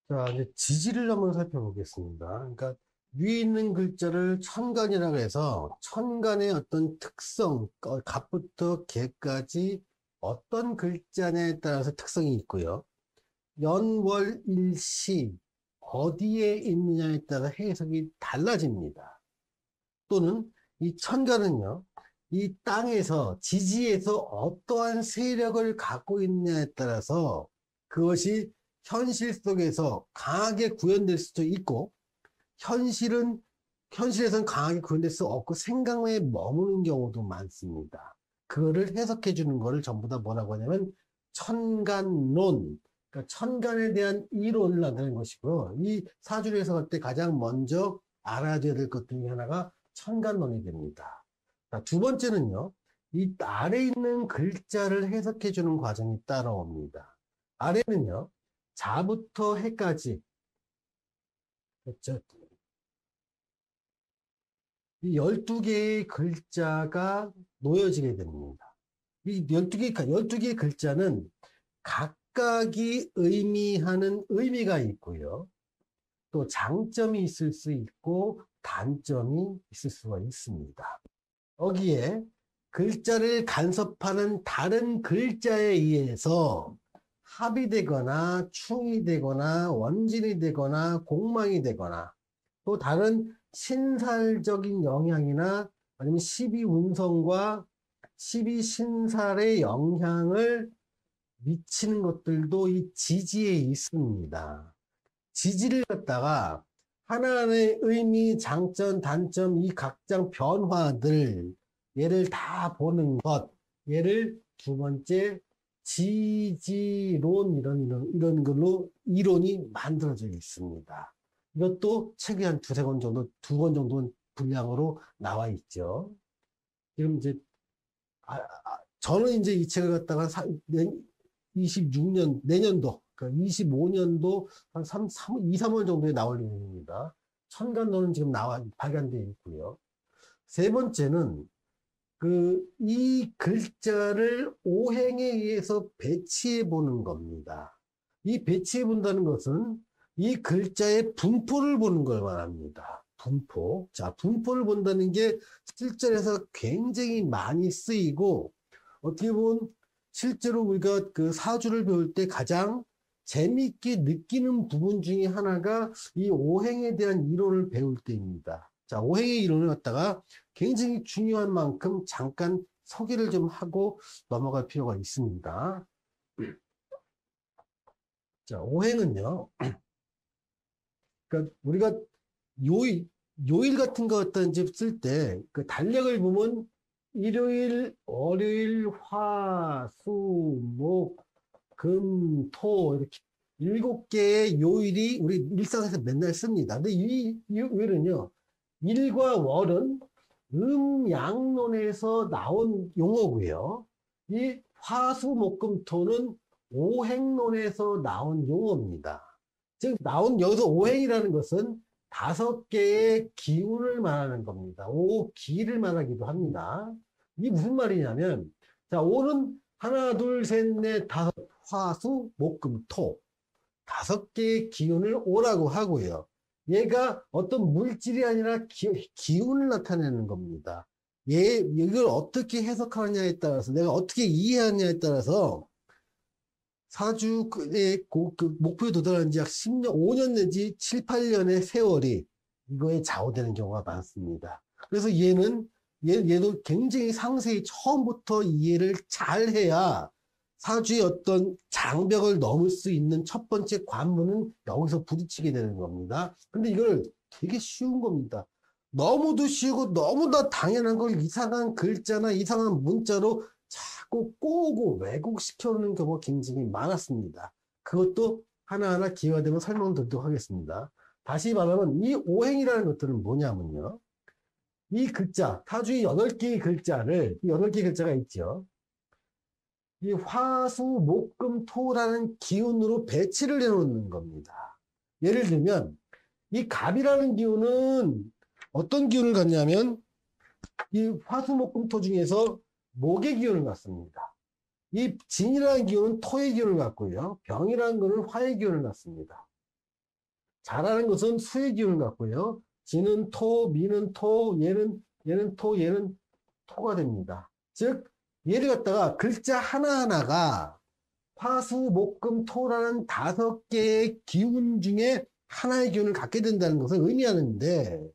자, 이제 지지를 한번 살펴보겠습니다. 그러니까 위에 있는 글자를 천간이라고 해서 천간의 어떤 특성, 갑부터 개까지 어떤 글자냐에 따라서 특성이 있고요. 연, 월, 일, 시 어디에 있느냐에 따라 해석이 달라집니다. 또는 이 천간은요, 이 땅에서 지지에서 어떠한 세력을 갖고 있느냐에 따라서 그것이 현실 속에서 강하게 구현될 수도 있고, 현실에서는 강하게 구현될 수 없고 생각에 머무는 경우도 많습니다. 그거를 해석해 주는 거를 전부 다 뭐라고 하냐면 천간론, 그러니까 천간에 대한 이론을 나타내는 것이고요. 이 사주를 해석할 때 가장 먼저 알아둬야 될 것 중에 하나가 천간론이 됩니다. 자, 두 번째는요, 이 아래 있는 글자를 해석해 주는 과정이 따라옵니다. 아래는요, 자부터 해까지, 그렇죠? 이 12개의 글자가 놓여지게 됩니다. 이 12개의 글자는 각각이 의미하는 의미가 있고요. 또 장점이 있을 수 있고 단점이 있을 수가 있습니다. 여기에 글자를 간섭하는 다른 글자에 의해서 합이 되거나 충이 되거나 원진이 되거나 공망이 되거나 또 다른 신살적인 영향이나 아니면 12운성과 12신살의 영향을 미치는 것들도 이 지지에 있습니다. 지지를 갖다가 하나하나의 의미, 장점, 단점, 이 각장 변화들, 얘를 다 보는 것, 얘를 두 번째 지지론 이런 걸로 이론이 만들어져 있습니다. 이것도 책이 한 두세 권 정도, 두 권 정도 분량으로 나와 있죠. 지금 이제, 저는 이제 이 책을 갖다가 26년, 내년도, 그러니까 25년도 한 2, 3월 정도에 나올 예정입니다. 천간론은 지금 발간되어 있고요. 세 번째는 이 글자를 오행에 의해서 배치해 보는 겁니다. 이 배치해 본다는 것은 이 글자의 분포를 보는 걸 말합니다. 분포. 자, 분포를 본다는 게 실전에서 굉장히 많이 쓰이고, 어떻게 보면 실제로 우리가 그 사주를 배울 때 가장 재미있게 느끼는 부분 중에 하나가 이 오행에 대한 이론을 배울 때입니다. 자, 오행의 이론을 갖다가 굉장히 중요한 만큼 잠깐 소개를 좀 하고 넘어갈 필요가 있습니다. 자, 오행은요, 그러니까 우리가 요일 같은 거 어떤 집 쓸 때 그 달력을 보면 일요일, 월요일, 화, 수, 목, 금, 토 이렇게 7개의 요일이 우리 일상에서 맨날 씁니다. 근데 이 요일은요, 일과 월은 음양론에서 나온 용어고요. 이 화수목금토는 오행론에서 나온 용어입니다. 즉 여기서 오행이라는 것은 5개의 기운을 말하는 겁니다. 오기를 말하기도 합니다. 이게 무슨 말이냐면, 자, 오는 하나, 둘, 셋, 넷, 다섯, 화수, 목금, 토. 5개의 기운을 오라고 하고요. 얘가 어떤 물질이 아니라 기운을 나타내는 겁니다. 이걸 어떻게 해석하느냐에 따라서, 내가 어떻게 이해하느냐에 따라서 사주의 목표에 도달한 지 약 10년, 5년 내지 7, 8년의 세월이 이거에 좌우되는 경우가 많습니다. 그래서 얘도 굉장히 상세히 처음부터 이해를 잘 해야 사주의 어떤 장벽을 넘을 수 있는 첫 번째 관문은 여기서 부딪히게 되는 겁니다. 근데 이걸 되게 쉬운 겁니다. 너무도 쉬우고 너무나 당연한 걸 이상한 글자나 이상한 문자로 자꾸 꼬고 왜곡시켜놓는 경우가 굉장히 많았습니다. 그것도 하나하나 기회가 되면 설명드리도록 하겠습니다. 다시 말하면 이 오행이라는 것들은 뭐냐면요. 이 글자, 타주의 8개의 글자를, 8개의 글자가 있죠. 이 화수, 목, 금, 토라는 기운으로 배치를 해놓는 겁니다. 예를 들면, 이 갑이라는 기운은 어떤 기운을 갖냐면, 이 화수, 목, 금, 토 중에서 목의 기운을 갖습니다. 이 진이라는 기운은 토의 기운을 갖고요. 병이라는 것은 화의 기운을 갖습니다. 자라는 것은 수의 기운을 갖고요. 진은 토, 미는 토, 얘는 토, 얘는 토가 됩니다. 즉, 얘를 갖다가 글자 하나하나가 화수, 목, 금, 토라는 5개의 기운 중에 하나의 기운을 갖게 된다는 것을 의미하는데,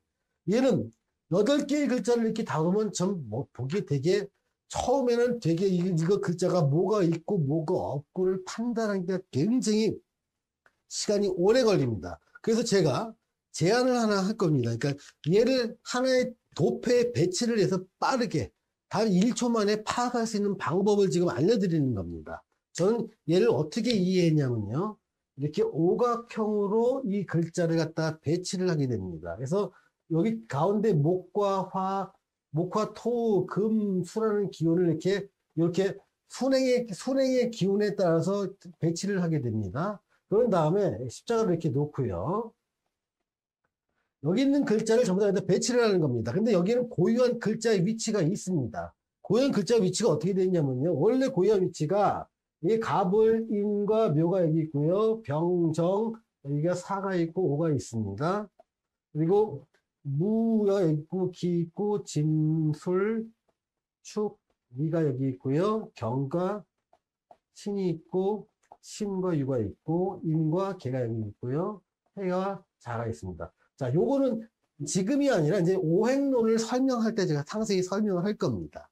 얘는 8개의 글자를 이렇게 다루면 좀 보기 되게, 처음에는 되게 이거 글자가 뭐가 있고 뭐가 없고를 판단하는 게 굉장히 시간이 오래 걸립니다. 그래서 제가 제안을 하나 할 겁니다. 그러니까 얘를 하나의 도표에 배치를 해서 빠르게 단 1초 만에 파악할 수 있는 방법을 지금 알려드리는 겁니다. 저는 얘를 어떻게 이해했냐면요. 이렇게 오각형으로 이 글자를 갖다 배치를 하게 됩니다. 그래서 여기 가운데 목과 토, 금, 수라는 기운을 이렇게 순행의 기운에 따라서 배치를 하게 됩니다. 그런 다음에 십자가를 이렇게 놓고요. 여기 있는 글자를 전부 다 여기다 배치를 하는 겁니다. 근데 여기는 고유한 글자의 위치가 있습니다. 고유한 글자 위치가 어떻게 되냐면요. 원래 고유한 위치가 이 갑을, 인과 묘가 여기 있고요. 병, 정, 여기가 사가 있고 오가 있습니다. 그리고 무가 있고 기 있고 진, 술, 축, 미가 여기 있고요. 경과 신이 있고 신과 유가 있고 임과 개가 여기 있고요. 해와 자가 있습니다. 자, 요거는 지금이 아니라 이제 오행론을 설명할 때 제가 상세히 설명을 할 겁니다.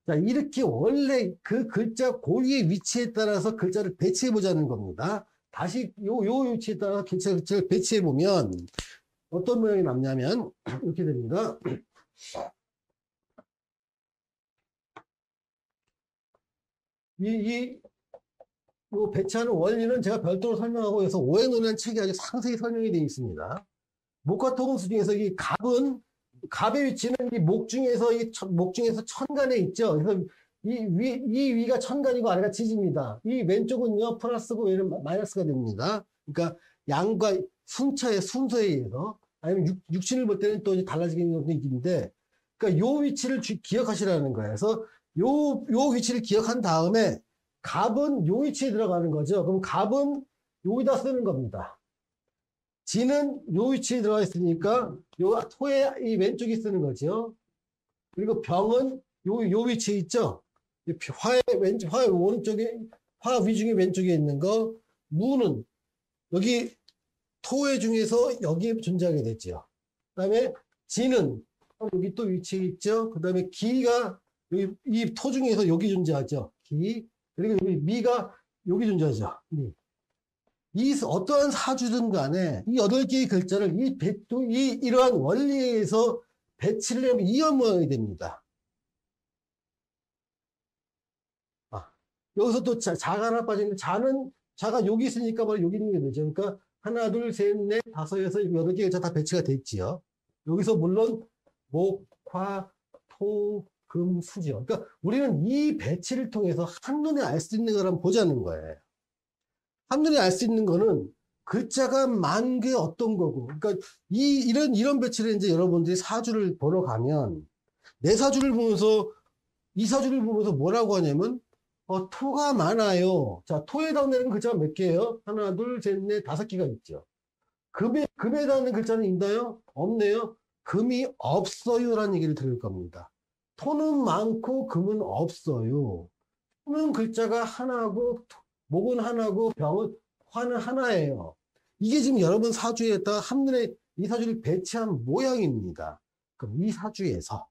자, 이렇게 원래 그 글자 고유의 위치에 따라서 글자를 배치해 보자는 겁니다. 다시 요 위치에 따라서 글자를 배치해 보면 어떤 모양이 남냐면 이렇게 됩니다. 뭐 배치하는 원리는 제가 별도로 설명하고 해서 오행론이라는 책이 아주 상세히 설명이 되어 있습니다. 목과 토금수 중에서 이 갑의 위치는 이 목 중에서 천간에 있죠. 그래서 이 위가 천간이고 아래가 지지입니다. 이 왼쪽은요 플러스고 얘는 마이너스가 됩니다. 그러니까 양과 순서에 의해서 아니면 육신을 볼 때는 또 달라지는 것도 있는데, 그러니까 요 위치를 기억하시라는 거예요. 그래서 요 위치를 기억한 다음에 갑은 요 위치에 들어가는 거죠. 그럼 갑은 여기다 쓰는 겁니다. 진은 요 위치에 들어가 있으니까 요 토의 이 왼쪽에 쓰는 거죠. 그리고 병은 요 위치에 있죠. 화의 오른쪽에, 화 위중에 왼쪽에 있는 거. 무는 여기 토의 중에서 여기에 존재하게 됐죠. 그 다음에 진은 여기 또 위치에 있죠. 그 다음에 기가 이 토 중에서 여기 존재하죠. 기. 그리고 여기 미가 여기 존재하죠. 미. 이 어떠한 사주든 간에 이 8개의 글자를 이러한 원리에서 배치를 하면 이런 모양이 됩니다. 여기서 또 자가 하나 빠지는데 자가 여기 있으니까 바로 여기 있는 게 되죠. 그러니까 하나, 둘, 셋, 넷, 다섯, 여섯, 8개 글자 다 배치가 됐지요. 여기서 물론 목, 화, 토, 금, 수죠. 그러니까 우리는 이 배치를 통해서 한눈에 알 수 있는 걸 한번 보자는 거예요. 한눈에 알 수 있는 거는 글자가 만 개 어떤 거고. 그러니까 이런 배치를 이제 여러분들이 사주를 보러 가면 내 사주를 보면서 이 사주를 보면서 뭐라고 하냐면 토가 많아요. 자, 토에 해당되는 글자가 몇 개예요? 하나, 둘, 셋, 넷, 5개가 있죠. 금에 해당되는 글자는 있나요? 없네요. 금이 없어요라는 얘기를 들을 겁니다. 토는 많고 금은 없어요. 토는 글자가 하나고 목은 하나고 화는 하나예요. 이게 지금 여러분 사주에다 한눈에 이 사주를 배치한 모양입니다. 그럼 이 사주에서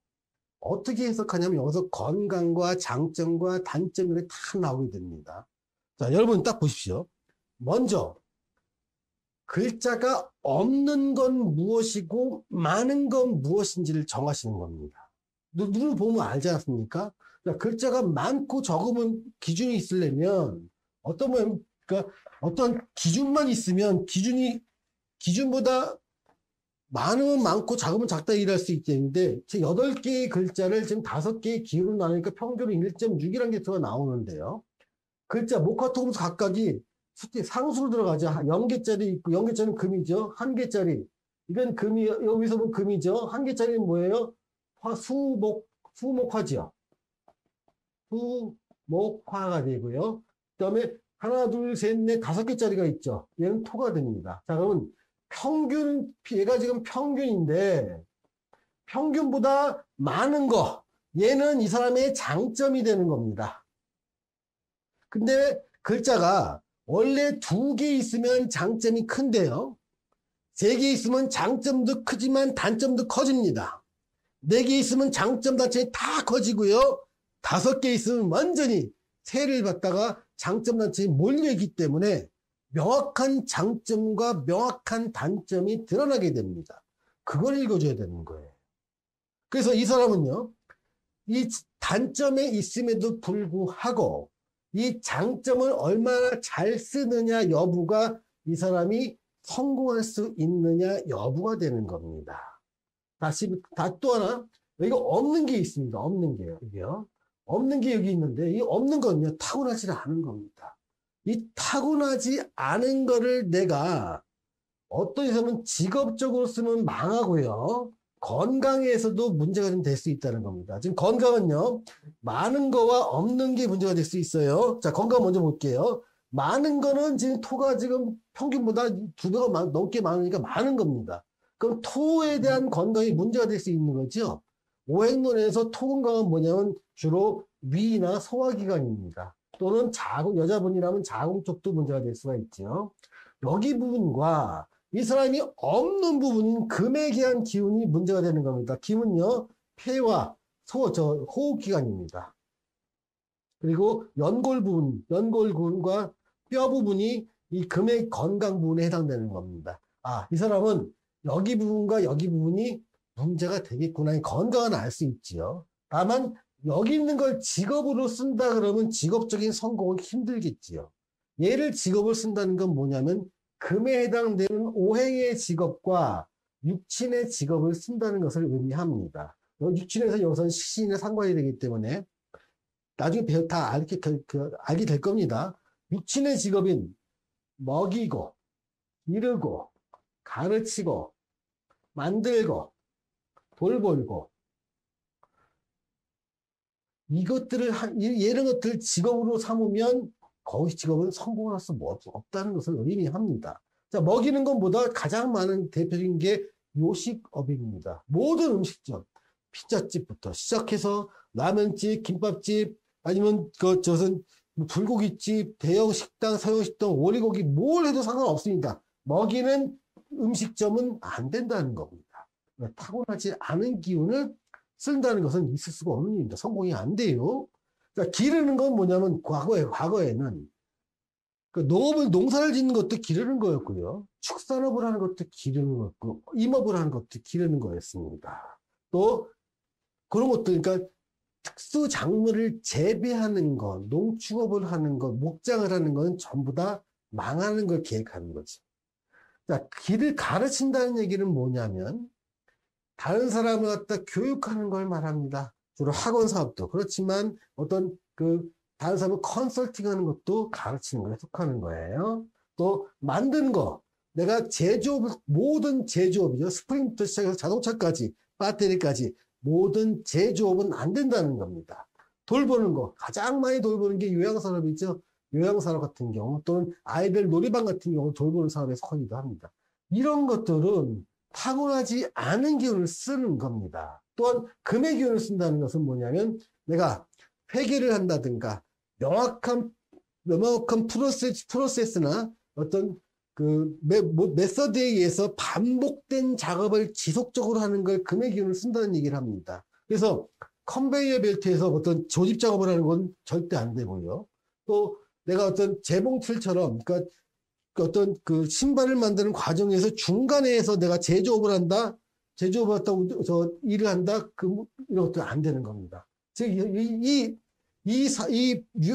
어떻게 해석하냐면 여기서 건강과 장점과 단점이 다 나오게 됩니다. 자, 여러분 딱 보십시오. 먼저 글자가 없는 건 무엇이고 많은 건 무엇인지를 정하시는 겁니다. 눈을 보면 알지 않습니까? 글자가 많고 적으면 기준이 있으려면 그러니까 어떤 기준만 있으면 기준보다 많으면 많고 작으면 작다 일할 수 있겠는데, 제 8개의 글자를 지금 5개의 기호로 나누니까 평균은 1.6이라는 게 들어 나오는데요. 글자, 목화, 토금수 각각이 상수로 들어가죠. 0개짜리 있고, 0개짜리는 금이죠. 1개짜리. 이건 금이, 여기서 보면 금이죠. 1개짜리는 뭐예요? 수목화지요. 목화가 되고요. 그 다음에 하나, 둘, 셋, 넷, 5개짜리가 있죠. 얘는 토가 됩니다. 자, 그러면 평균, 얘가 지금 평균인데, 평균보다 많은 거, 얘는 이 사람의 장점이 되는 겁니다. 근데 글자가 원래 2개 있으면 장점이 큰데요. 3개 있으면 장점도 크지만 단점도 커집니다. 4개 있으면 장점 단점이 다 커지고요. 5개 있으면 완전히 세를 받다가 장점 단점이 몰려있기 때문에 명확한 장점과 명확한 단점이 드러나게 됩니다. 그걸 읽어줘야 되는 거예요. 그래서 이 사람은요, 이 단점에 있음에도 불구하고 이 장점을 얼마나 잘 쓰느냐 여부가 이 사람이 성공할 수 있느냐 여부가 되는 겁니다. 또 하나, 여기가 없는 게 있습니다. 없는 게요. 이게요. 없는 게 여기 있는데, 이 없는 건요, 타고나지 않은 겁니다. 이 타고나지 않은 거를 내가 어떤 사람은 직업적으로 쓰면 망하고요. 건강에서도 문제가 좀 될 수 있다는 겁니다. 지금 건강은요, 많은 거와 없는 게 문제가 될 수 있어요. 자, 건강 먼저 볼게요. 많은 거는 지금 토가 지금 평균보다 2배가 넘게 많으니까 많은 겁니다. 그럼 토에 대한 건강이 문제가 될 수 있는 거죠. 오행론에서 토 건강은 뭐냐면 주로 위나 소화기관입니다. 또는 여자분이라면 자궁 쪽도 문제가 될 수가 있죠. 여기 부분과 이 사람이 없는 부분인 금에 대한 기운이 문제가 되는 겁니다. 기운요, 폐와 호흡기관입니다. 그리고 연골부분과 뼈 부분이 이 금의 건강 부분에 해당되는 겁니다. 아, 이 사람은 여기 부분과 여기 부분이 문제가 되겠구나. 건강은 알 수 있지요. 다만 여기 있는 걸 직업으로 쓴다 그러면 직업적인 성공은 힘들겠지요. 얘를 직업을 쓴다는 건 뭐냐면 금에 해당되는 오행의 직업과 육친의 직업을 쓴다는 것을 의미합니다. 육친에서 여기서는 시신에 상관이 되기 때문에 나중에 다 알게 될 겁니다. 육친의 직업인 먹이고, 기르고, 가르치고, 만들고, 돌보고, 이런 것들을 직업으로 삼으면 거기 직업은 성공할 수 없다는 것을 의미합니다. 자, 먹이는 것보다 가장 많은 대표적인 게 요식업입니다. 모든 음식점, 피자집부터 시작해서 라면집, 김밥집, 아니면 불고기집, 대형 식당, 서양 식당, 오리고기 뭘 해도 상관없습니다. 먹이는 음식점은 안 된다는 겁니다. 타고나지 않은 기운을 쓴다는 것은 있을 수가 없는 일입니다. 성공이 안 돼요. 그러니까 기르는 건 뭐냐면 과거에는 농사를 짓는 것도 기르는 거였고요. 축산업을 하는 것도 기르는 거였고, 임업을 하는 것도 기르는 거였습니다. 또 그런 것들, 그러니까 특수 작물을 재배하는 것, 농축업을 하는 것, 목장을 하는 건 전부 다 망하는 걸 계획하는 거죠. 자, 길을 가르친다는 얘기는 뭐냐면 다른 사람을 갖다 교육하는 걸 말합니다. 주로 학원 사업도 그렇지만 다른 사람을 컨설팅하는 것도 가르치는 거에 속하는 거예요. 또 만드는 거, 내가 모든 제조업이죠. 스프링부터 시작해서 자동차까지, 배터리까지 모든 제조업은 안 된다는 겁니다. 돌보는 거, 가장 많이 돌보는 게 요양산업이죠. 요양산업 같은 경우 또는 아이들 놀이방 같은 경우 돌보는 사업에 속하기도 합니다. 이런 것들은 타고나지 않은 기운을 쓰는 겁니다. 또한 금의 기운을 쓴다는 것은 뭐냐면 내가 회계를 한다든가 명확한 프로세스나 어떤 메서드에 의해서 반복된 작업을 지속적으로 하는 걸 금의 기운을 쓴다는 얘기를 합니다. 그래서 컨베이어 벨트에서 어떤 조집 작업을 하는 건 절대 안 되고요. 또 내가 어떤 재봉틀처럼, 그러니까 어떤 신발을 만드는 과정에서 중간에서 내가 제조업을 한다, 제조업을 했다고 일을 한다, 이런 것도 안 되는 겁니다. 즉, 이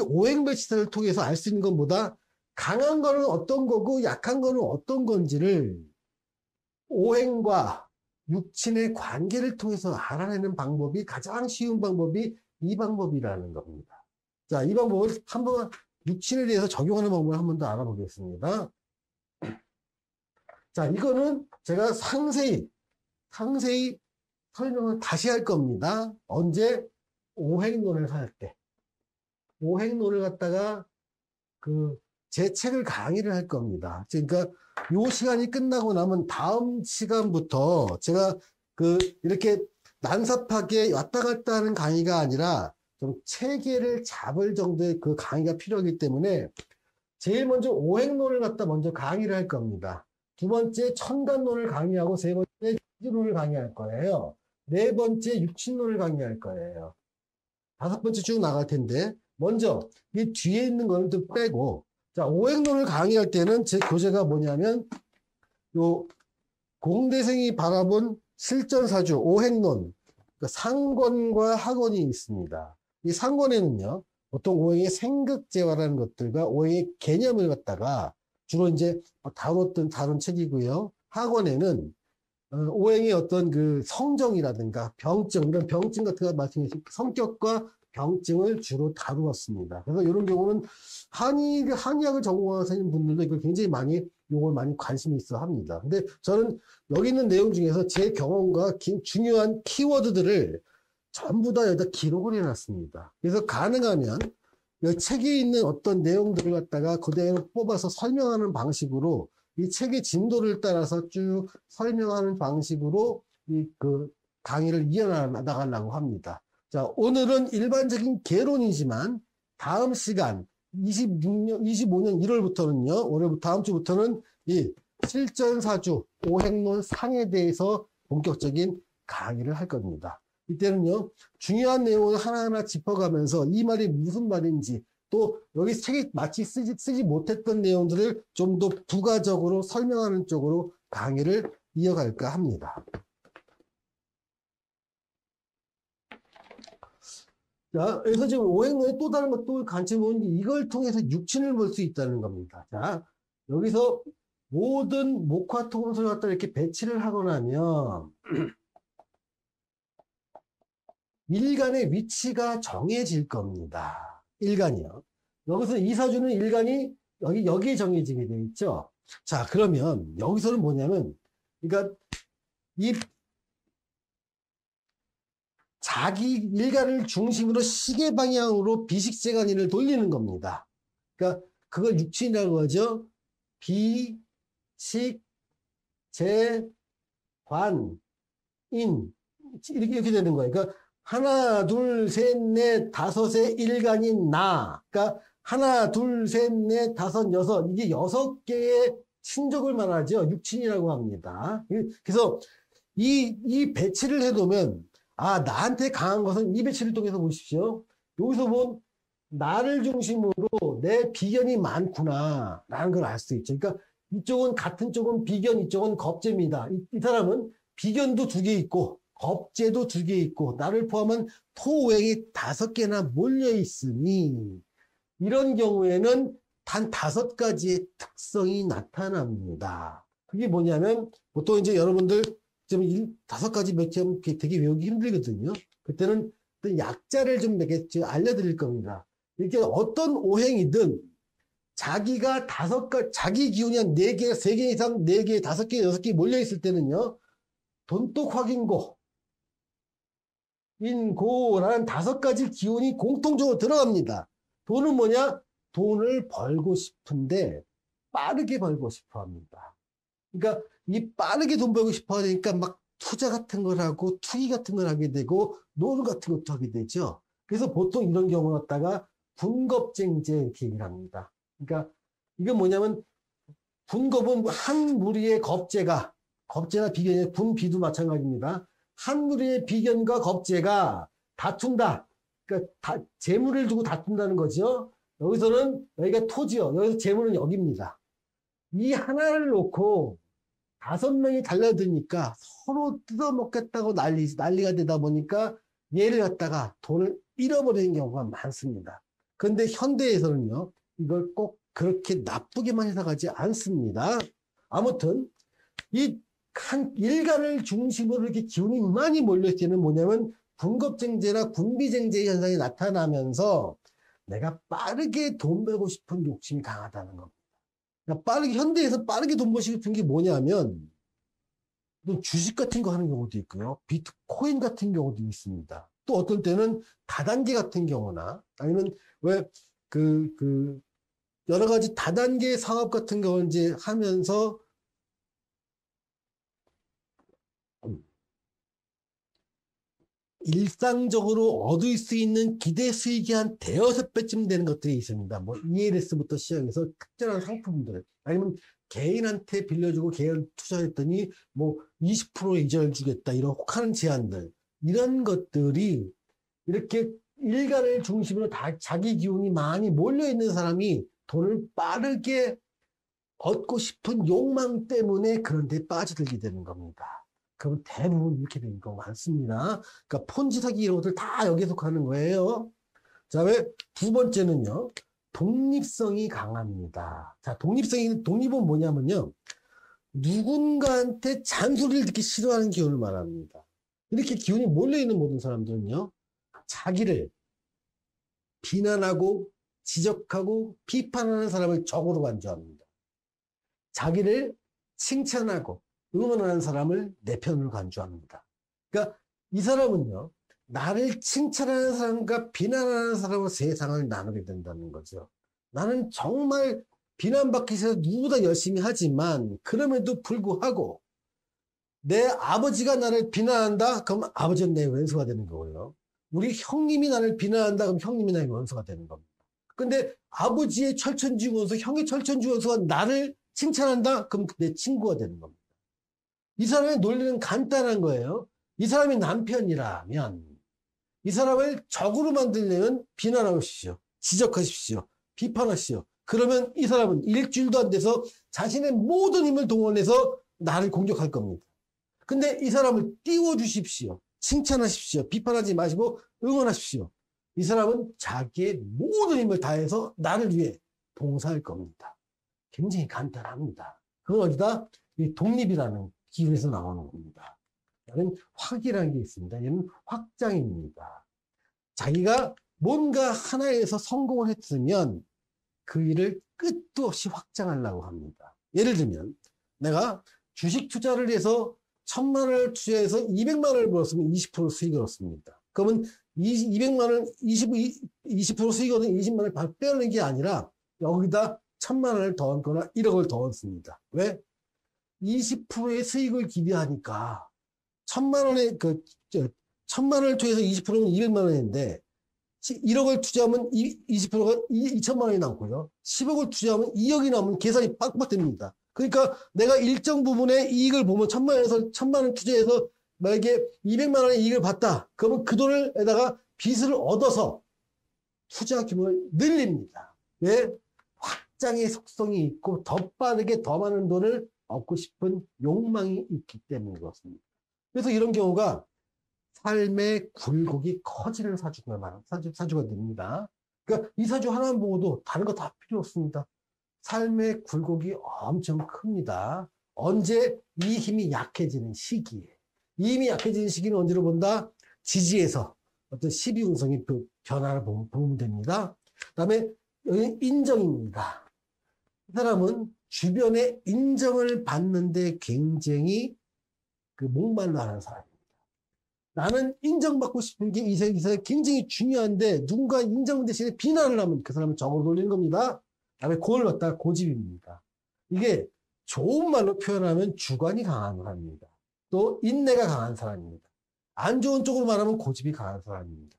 오행배치사를 통해서 알 수 있는 것보다 강한 거는 어떤 거고 약한 거는 어떤 건지를 오행과 육친의 관계를 통해서 알아내는 방법이 가장 쉬운 방법이 이 방법이라는 겁니다. 자, 이 방법을 한번 육친에 대해서 적용하는 방법을 한 번 더 알아보겠습니다. 자, 이거는 제가 상세히 설명을 다시 할 겁니다. 언제? 오행론을 할 때. 오행론을 갖다가 제 책을 강의를 할 겁니다. 그러니까 요 시간이 끝나고 나면 다음 시간부터 제가 이렇게 난삽하게 왔다 갔다 하는 강의가 아니라 좀 체계를 잡을 정도의 그 강의가 필요하기 때문에 제일 먼저 오행론을 갖다 먼저 강의를 할 겁니다. 두 번째 천간론을 강의하고 세 번째 지지론을 강의할 거예요. 네 번째 육친론을 강의할 거예요. 다섯 번째 쭉 나갈 텐데 먼저 이 뒤에 있는 거는 또 빼고 자 오행론을 강의할 때는 제 교재가 뭐냐면 요 공대생이 바라본 실전사주 오행론 그러니까 상권과 하권이 있습니다. 이 상권에는요 보통 오행의 생극재화라는 것들과 오행의 개념을 갖다가 주로 이제 다룬 책이고요. 하권에는 오행의 어떤 성정이라든가 병증, 이런 병증 같은 거 말씀하신 성격과 병증을 주로 다루었습니다. 그래서 이런 경우는 한의학을 전공하시는 분들도 이걸 굉장히 요걸 많이 관심이 있어 합니다. 근데 저는 여기 있는 내용 중에서 제 경험과 중요한 키워드들을 전부 다 여기다 기록을 해놨습니다. 그래서 가능하면 이 책에 있는 어떤 내용들을 갖다가 그대로 뽑아서 설명하는 방식으로 이 책의 진도를 따라서 쭉 설명하는 방식으로 강의를 이어나가려고 합니다. 자, 오늘은 일반적인 개론이지만 다음 시간 25년 1월부터는요, 다음 주부터는 이 실전사주 오행론 상에 대해서 본격적인 강의를 할 겁니다. 이때는요, 중요한 내용을 하나하나 짚어가면서 이 말이 무슨 말인지 또 여기 책에 마치 쓰지 못했던 내용들을 좀 더 부가적으로 설명하는 쪽으로 강의를 이어갈까 합니다. 자, 그래서 지금 오행론의 또 다른 것도 관점 보는 게 이걸 통해서 육친을 볼 수 있다는 겁니다. 자, 여기서 모든 목화토금소를 갖다 이렇게 배치를 하고 나면 일간의 위치가 정해질 겁니다. 일간이요. 여기서 이사주는 일간이 여기에 정해지게 되어 있죠. 자, 그러면 여기서는 뭐냐면, 그러니까 이 자기 일간을 중심으로 시계 방향으로 비식재간인을 돌리는 겁니다. 그러니까 그걸 육친이라고 하죠. 비, 식, 재, 관, 인 이렇게 되는 거예요. 그러니까 하나, 둘, 셋, 넷, 다섯의 일간이 나. 그러니까 하나, 둘, 셋, 넷, 다섯, 여섯. 이게 6개의 친족을 말하죠. 육친이라고 합니다. 그래서 이 배치를 해놓으면 아, 나한테 강한 것은 이 배치를 통해서 보십시오. 여기서 본 나를 중심으로 내 비견이 많구나 라는 걸 알 수 있죠. 그러니까 이쪽은 같은 쪽은 비견, 이쪽은 겁재입니다. 이 사람은 비견도 2개 있고 겁재도 2개 있고 나를 포함한 토오행이 5개나 몰려 있으니 이런 경우에는 단 5가지의 특성이 나타납니다. 그게 뭐냐면 보통 이제 여러분들 좀 5가지 몇 점 되게 외우기 힘들거든요. 그때는 약자를 좀 몇 개 알려드릴 겁니다. 이렇게 어떤 오행이든 자기가 자기 기운이 한 4개, 3개 이상, 4개, 5개, 6개 몰려 있을 때는요. 돈독 확인고, 인고라는 5가지 기운이 공통적으로 들어갑니다. 돈은 뭐냐? 돈을 벌고 싶은데 빠르게 벌고 싶어 합니다. 그러니까 이 빠르게 돈 벌고 싶어 하니까 막 투자 같은 걸 하고 투기 같은 걸 하게 되고 노루 같은 것도 하게 되죠. 그래서 보통 이런 경우 갖다가 분겁쟁제 이렇게 얘기를 합니다. 그러니까 이건 뭐냐면 분겁은 한 무리의 겁재나 비견의 분비도 마찬가지입니다. 한 무리의 비견과 겁재가 다툰다. 그러니까 재물을 두고 다툰다는 거죠. 여기가 토지요. 여기서 재물은 여기입니다. 이 하나를 놓고 5명이 달려드니까 서로 뜯어먹겠다고 난리가 되다 보니까 얘를 갖다가 돈을 잃어버리는 경우가 많습니다. 그런데 현대에서는요, 이걸 꼭 그렇게 나쁘게만 해석하지 않습니다. 아무튼, 일간을 중심으로 이렇게 기운이 많이 몰려있을 때는 뭐냐면, 분겁쟁제나 분비쟁제 현상이 나타나면서 내가 빠르게 돈 벌고 싶은 욕심이 강하다는 겁니다. 현대에서 빠르게 돈 벌고 싶은 게 뭐냐면, 주식 같은 거 하는 경우도 있고요. 비트코인 같은 경우도 있습니다. 또 어떤 때는 다단계 같은 경우나 아니면 왜 여러 가지 다단계 사업 같은 경우는 이제 하면서 일상적으로 얻을 수 있는 기대 수익이 한 대여섯 배쯤 되는 것들이 있습니다. 뭐 ELS부터 시작해서 특정한 상품들 아니면 개인한테 빌려주고 개인 투자했더니 뭐 20% 이자를 주겠다 이런 혹하는 제안들 이런 것들이 이렇게 일간을 중심으로 다 자기 기운이 많이 몰려있는 사람이 돈을 빠르게 얻고 싶은 욕망 때문에 그런 데 빠져들게 되는 겁니다. 그럼 대부분 이렇게 되는 거 많습니다. 그러니까 폰지 사기 이런 것들 다 여기에 속하는 거예요. 자, 왜 두 번째는요. 독립성이 강합니다. 자, 독립은 뭐냐면요. 누군가한테 잔소리를 듣기 싫어하는 기운을 말합니다. 이렇게 기운이 몰려있는 모든 사람들은요. 자기를 비난하고 지적하고 비판하는 사람을 적으로 간주합니다. 자기를 칭찬하고 응원하는 사람을 내 편으로 간주합니다. 그러니까 이 사람은요. 나를 칭찬하는 사람과 비난하는 사람으로 세상을 나누게 된다는 거죠. 나는 정말 비난받기 싫어서 누구보다 열심히 하지만 그럼에도 불구하고 내 아버지가 나를 비난한다? 그럼 아버지는 내 왼수가 되는 거고요. 우리 형님이 나를 비난한다? 그럼 형님이 나의 원수가 되는 겁니다. 근데 아버지의 철천지 원수, 형의 철천지 원수가 나를 칭찬한다? 그럼 내 친구가 되는 겁니다. 이 사람의 논리는 간단한 거예요. 이 사람이 남편이라면 이 사람을 적으로 만들려면 비난하십시오. 지적하십시오. 비판하십시오. 그러면 이 사람은 일주일도 안 돼서 자신의 모든 힘을 동원해서 나를 공격할 겁니다. 근데 이 사람을 띄워주십시오. 칭찬하십시오. 비판하지 마시고 응원하십시오. 이 사람은 자기의 모든 힘을 다해서 나를 위해 봉사할 겁니다. 굉장히 간단합니다. 그건 어디다? 이 독립이라는 기운에서 나오는 겁니다. 얘는 확이라는 게 있습니다. 얘는 확장입니다. 자기가 뭔가 하나에서 성공을 했으면 그 일을 끝도 없이 확장하려고 합니다. 예를 들면 내가 주식 투자를 해서 1,000만 원을 투자해서 200만 원을 벌었으면 20% 수익을 얻습니다. 그러면 200만 원, 20% 수익 얻은 20만 원을 바로 빼내는 게 아니라 여기다 1,000만 원을 더 얻거나 1억을 더 얻습니다. 왜? 20%의 수익을 기대하니까 1,000만 원에 1,000만 원을 투자해서 20%면 200만 원인데 1억을 투자하면 20%가 2천만 원이 남고요. 10억을 투자하면 2억이 남으면 계산이 빡빡 됩니다. 그러니까 내가 일정 부분의 이익을 보면 1,000만 원에서 1,000만 원 투자해서 만약에 200만 원의 이익을 봤다. 그러면 그 돈에다가 빚을 얻어서 투자 규모를 늘립니다. 왜? 확장의 속성이 있고 더 빠르게 더 많은 돈을 얻고 싶은 욕망이 있기 때문에 그렇습니다. 그래서 이런 경우가 삶의 굴곡이 커지는 사주가 됩니다. 그러니까 이 사주 하나만 보고도 다른 거 다 필요 없습니다. 삶의 굴곡이 엄청 큽니다. 언제? 이 힘이 약해지는 시기에. 이 힘이 약해지는 시기는 언제로 본다? 지지에서 어떤 12운성의 변화를 보면 됩니다. 그 다음에 여기는 인정입니다. 이 사람은 주변의 인정을 받는데 굉장히 목말라 하는 사람입니다. 나는 인정받고 싶은 게 이 세상에 굉장히 중요한데 누군가 인정 대신에 비난을 하면 그 사람은 적으로 돌리는 겁니다. 그다음에 그걸 갖다가 고집입니다. 이게 좋은 말로 표현하면 주관이 강한 사람입니다. 또 인내가 강한 사람입니다. 안 좋은 쪽으로 말하면 고집이 강한 사람입니다.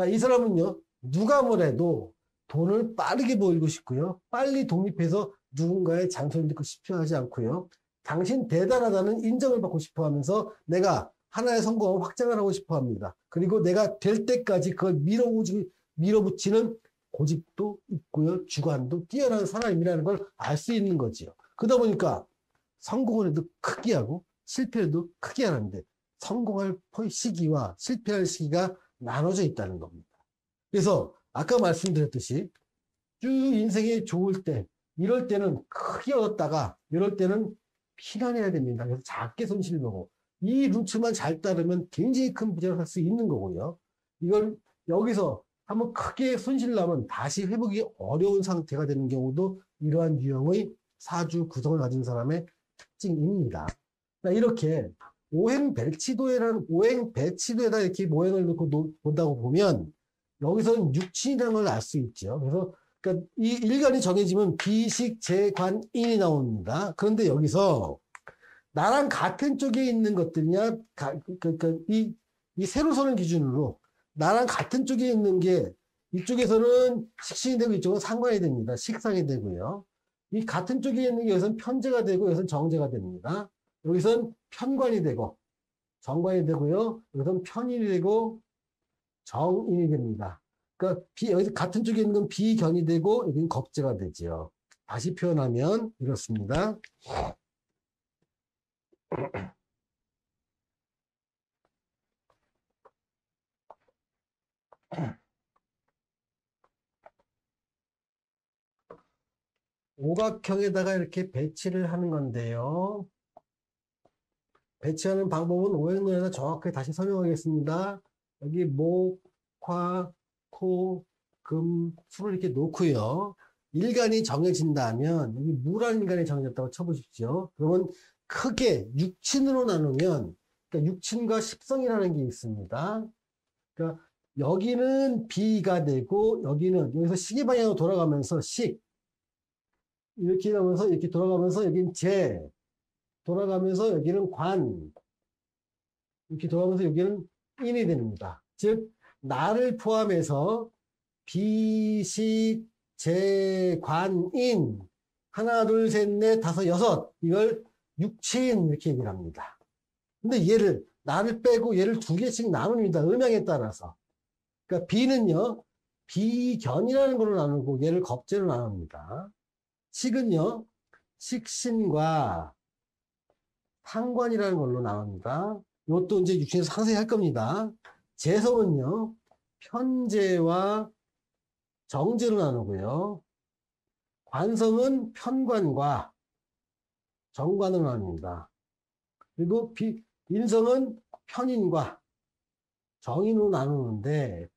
이 사람은요. 누가 뭐래도 돈을 빠르게 벌고 싶고요. 빨리 독립해서 누군가의 잔소리를 듣고 싶어 하지 않고요. 당신 대단하다는 인정을 받고 싶어 하면서 내가 하나의 성공을 확장을 하고 싶어 합니다. 그리고 내가 될 때까지 그걸 밀어붙이는 고집도 있고요. 주관도 뛰어난 사람이라는 걸 알 수 있는 거지요. 그러다 보니까 성공을 해도 크게 하고 실패를 해도 크게 하는데 성공할 시기와 실패할 시기가 나눠져 있다는 겁니다. 그래서 아까 말씀드렸듯이 쭉 인생이 좋을 때 이럴 때는 크게 얻었다가 이럴 때는 피난해야 됩니다. 그래서 작게 손실을 보고 이 루트만 잘 따르면 굉장히 큰 부자를 할 수 있는 거고요. 이걸 여기서 한번 크게 손실 나면 다시 회복이 어려운 상태가 되는 경우도 이러한 유형의 사주 구성을 가진 사람의 특징입니다. 이렇게 오행 배치도에다 이렇게 모행을 넣고 본다고 보면 여기서는 육친이라는 걸 알 수 있죠. 그래서 그러니까 이 일간이 정해지면 비식 재관인이 나옵니다. 그런데 여기서 나랑 같은 쪽에 있는 것들이냐, 이 세로선을 기준으로 나랑 같은 쪽에 있는 게 이쪽에서는 식신이 되고 이쪽은 상관이 됩니다. 식상이 되고요. 이 같은 쪽에 있는 게 여기서는 편재가 되고 여기서는 정재가 됩니다. 여기서는 편관이 되고 정관이 되고요. 여기서는 편인이 되고 정인이 됩니다. 그러니까 여기서 같은 쪽에 있는 건 비견이 되고 여기는 겁재가 되지요. 다시 표현하면 이렇습니다. 오각형에다가 이렇게 배치를 하는 건데요. 배치하는 방법은 오행론에서 정확하게 다시 설명하겠습니다. 여기 목, 화, 토, 금, 수를 이렇게 놓고요. 일간이 정해진다면 여기 무라는 일간이 정해졌다고 쳐보십시오. 그러면 크게 육친으로 나누면 그러니까 육친과 십성이라는 게 있습니다. 그러니까 여기는 비가 되고 여기서 시계 방향으로 돌아가면서 식 이렇게 하면서 이렇게 돌아가면서 여기는 재 돌아가면서 여기는 관 이렇게 돌아가면서 여기는 인이 됩니다. 즉 나를 포함해서 비식 재관인 하나 둘 셋 넷 다섯 여섯 이걸 육친 이렇게 얘기를 합니다. 근데 얘를 나를 빼고 얘를 두 개씩 나눕니다. 음양에 따라서. 그러니까 비는요 비견이라는 걸로 나누고 얘를 겁재로 나눕니다. 식은요 식신과 상관이라는 걸로 나옵니다. 이것도 이제 육신에서 상세히 할 겁니다. 재성은요 편재와 정재로 나누고요. 관성은 편관과 정관으로 나눕니다. 그리고 인성은 편인과 정인으로 나누는데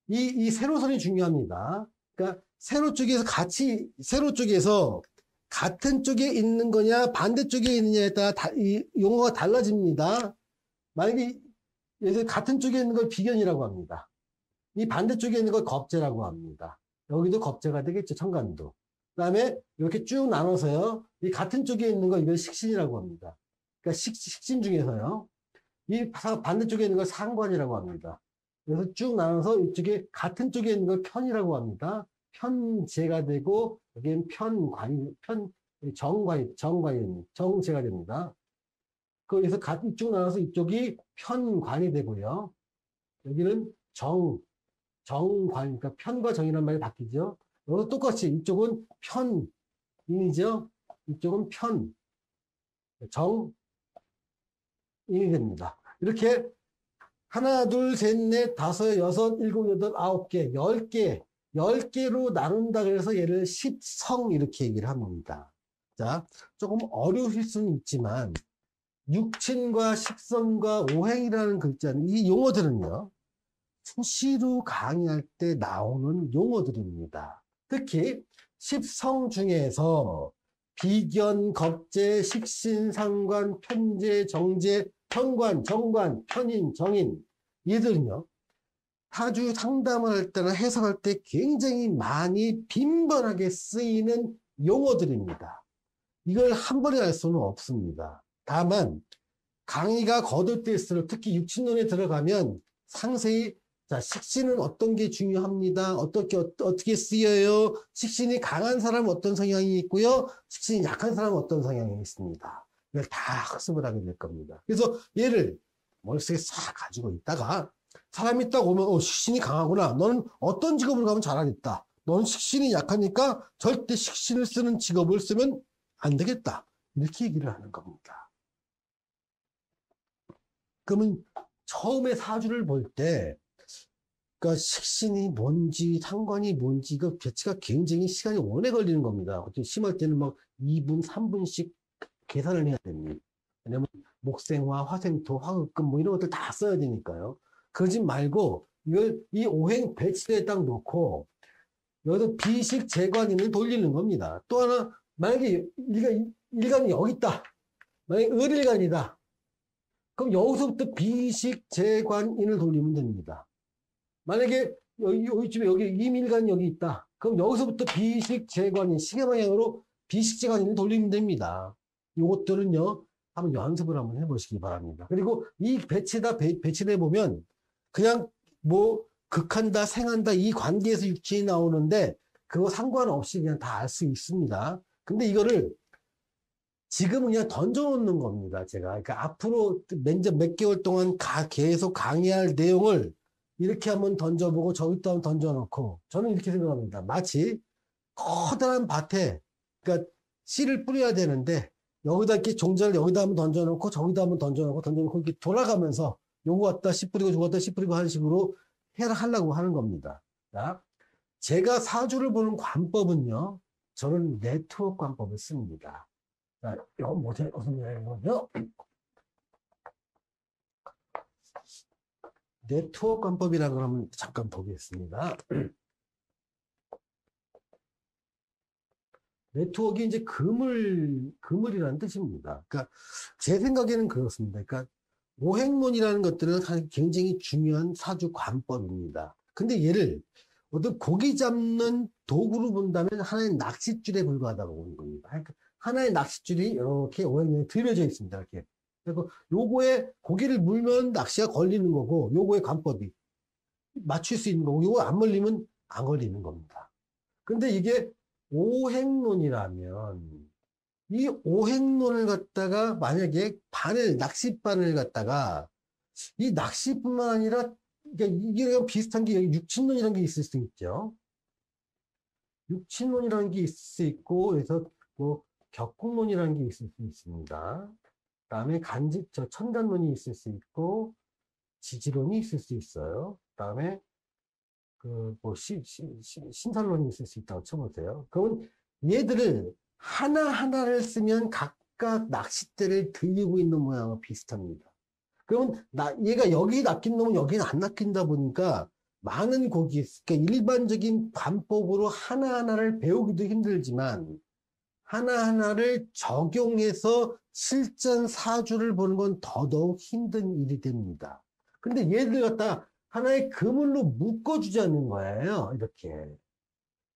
이 세로선이 중요합니다. 그러니까 세로 쪽에서 같은 쪽에 있는 거냐 반대쪽에 있느냐에 따라 이 용어가 달라집니다. 만약에 여기서 같은 쪽에 있는 걸 비견이라고 합니다. 이 반대쪽에 있는 걸 겁재라고 합니다. 여기도 겁재가 되겠죠. 천간도. 그 다음에 이렇게 쭉 나눠서요. 이 같은 쪽에 있는 걸 이걸 식신이라고 합니다. 그러니까 식신 중에서요. 이 반대쪽에 있는 걸 상관이라고 합니다. 그래서 쭉 나눠서 이쪽에 같은 쪽에 있는 걸 편이라고 합니다. 편재가 되고 여기는 정재가 됩니다. 그래서 이쪽 나눠서 이쪽이 편관이 되고요. 여기는 정관, 그러니까 편과 정이란 말이 바뀌죠. 여기도 똑같이 이쪽은 편인이죠. 이쪽은 정인이 됩니다. 이렇게 하나, 둘, 셋, 넷, 다섯, 여섯, 일곱, 여덟, 아홉 개, 10개로 나눈다 그래서 얘를 십성 이렇게 얘기를 합니다. 자, 조금 어려우실 수는 있지만 육친과 식성과 오행이라는 글자는 이 용어들은요. 수시로 강의할 때 나오는 용어들입니다. 특히 십성 중에서 비견, 겁재, 식신, 상관, 편재, 정재, 편관, 정관, 편인, 정인 얘들은요. 타주 상담을 할 때나 해석할 때 굉장히 많이 빈번하게 쓰이는 용어들입니다. 이걸 한 번에 알 수는 없습니다. 다만 강의가 거듭될수록 특히 육친론에 들어가면 상세히 자, 식신은 어떤 게 중요합니다. 어떻게 쓰여요? 식신이 강한 사람은 어떤 성향이 있고요. 식신이 약한 사람은 어떤 성향이 있습니다. 이걸 다 학습을 하게 될 겁니다. 그래서 얘를 머릿속에 싹 가지고 있다가 사람이 딱 오면 식신이 강하구나. 너는 어떤 직업을 가면 잘하겠다. 너는 식신이 약하니까 절대 식신을 쓰는 직업을 쓰면 안 되겠다. 이렇게 얘기를 하는 겁니다. 그러면 처음에 사주를 볼 때 그러니까 식신이 뭔지 상관이 뭔지 그 배치가 굉장히 시간이 오래 걸리는 겁니다. 심할 때는 막 2분, 3분씩 계산을 해야 됩니다. 왜냐면 목생화, 화생토, 화극금 뭐 이런 것들 다 써야 되니까요. 그러지 말고 이걸 이 오행 배치대에 딱 놓고 여기서 비식 재관인을 돌리는 겁니다. 또 하나 만약에 일간이 여기 있다. 만약에 을일간이다. 그럼 여기서부터 비식재관인을 돌리면 됩니다. 만약에 여기쯤에 여기 이밀관이 여기 있다. 그럼 여기서부터 비식재관인, 시계 방향으로 비식재관인을 돌리면 됩니다. 이것들은요, 한번 연습을 한번 해보시기 바랍니다. 그리고 이 배치를 해보면 그냥 뭐 극한다, 생한다 이 관계에서 육친이 나오는데 그거 상관없이 그냥 다 알 수 있습니다. 근데 이거를 지금은 그냥 던져놓는 겁니다. 제가. 그러니까 앞으로 몇 개월 동안 계속 강의할 내용을 이렇게 한번 던져보고 저기다 한번 던져놓고 저는 이렇게 생각합니다. 마치 커다란 밭에 그러니까 씨를 뿌려야 되는데 여기다 이렇게 종자를 여기다 한번 던져놓고 저기다 한번 던져놓고 이렇게 돌아가면서 요거 갖다 씨 뿌리고 저거 갖다 씨 뿌리고 하는 식으로 하려고 하는 겁니다. 자, 제가 사주를 보는 관법은요. 저는 네트워크 관법을 씁니다. 자, 이건 무슨 얘기냐면요. 네트워크 관법이라고 그러면 잠깐 보겠습니다. 네트워크가 이제 그물이라는 뜻입니다. 그러니까 제 생각에는 그렇습니다. 그러니까 오행론이라는 것들은 굉장히 중요한 사주 관법입니다. 근데 얘를 어떤 고기 잡는 도구로 본다면 하나의 낚싯줄에 불과하다고 보는 겁니다. 그러니까 하나의 낚싯줄이 이렇게 오행론에 들여져 있습니다. 이렇게. 그리고 요거에 고기를 물면 낚시가 걸리는 거고, 요거의 관법이 맞출 수 있는 거고, 요거 안 물리면 안 걸리는 겁니다. 근데 이게 오행론이라면, 이 오행론을 갖다가 만약에 낚싯바늘 갖다가, 이 낚시뿐만 아니라, 그러니까 이게 비슷한 게 여기 육친론이라는 게 있을 수 있죠. 육친론이라는 게 있을 수 있고, 그래서 뭐, 격국론이라는 게 있을 수 있습니다. 그다음에 천간론이 있을 수 있고 지지론이 있을 수 있어요. 그다음에 신살론이 있을 수 있다고 쳐보세요. 그러면 얘들을 하나하나를 쓰면 각각 낚싯대를 들고 있는 모양과 비슷합니다. 그러면 얘가 여기 낚인 놈은 여기는 안 낚인다 보니까 많은 그러니까 일반적인 관법으로 하나하나를 배우기도 힘들지만 하나하나를 적용해서 실전 사주를 보는 건 더더욱 힘든 일이 됩니다. 근데 얘들 갖다 하나의 그물로 묶어주자는 거예요. 이렇게.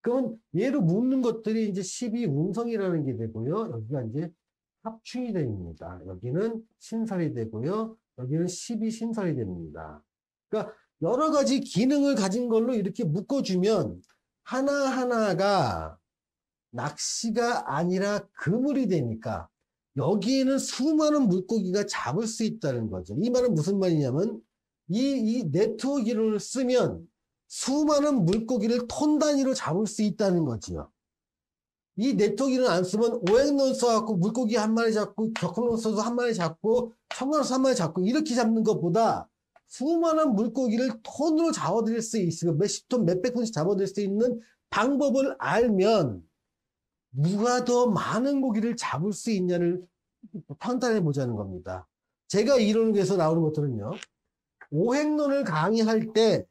그러면 얘로 묶는 것들이 이제 12운성이라는 게 되고요. 여기가 이제 합충이 됩니다. 여기는 신살이 되고요. 여기는 12신살이 됩니다. 그러니까 여러 가지 기능을 가진 걸로 이렇게 묶어주면 하나하나가 낚시가 아니라 그물이 되니까 여기에는 수많은 물고기가 잡을 수 있다는 거죠. 이 말은 무슨 말이냐면 이 네트워크 이론을 쓰면 수많은 물고기를 톤 단위로 잡을 수 있다는 거지요. 이 네트워크 이론을 안 쓰면 오행론 써갖고 물고기 한 마리 잡고 격항론 써서 한 마리 잡고 청간론 한 마리 잡고 이렇게 잡는 것보다 수많은 물고기를 톤으로 잡아들일 수 있어요. 몇십 톤, 몇백 톤씩 잡아들일 수 있는 방법을 알면 누가 더 많은 고기를 잡을 수 있냐를 판단해 보자는 겁니다. 제가 이론에서 나오는 것들은요. 오행론을 강의할 때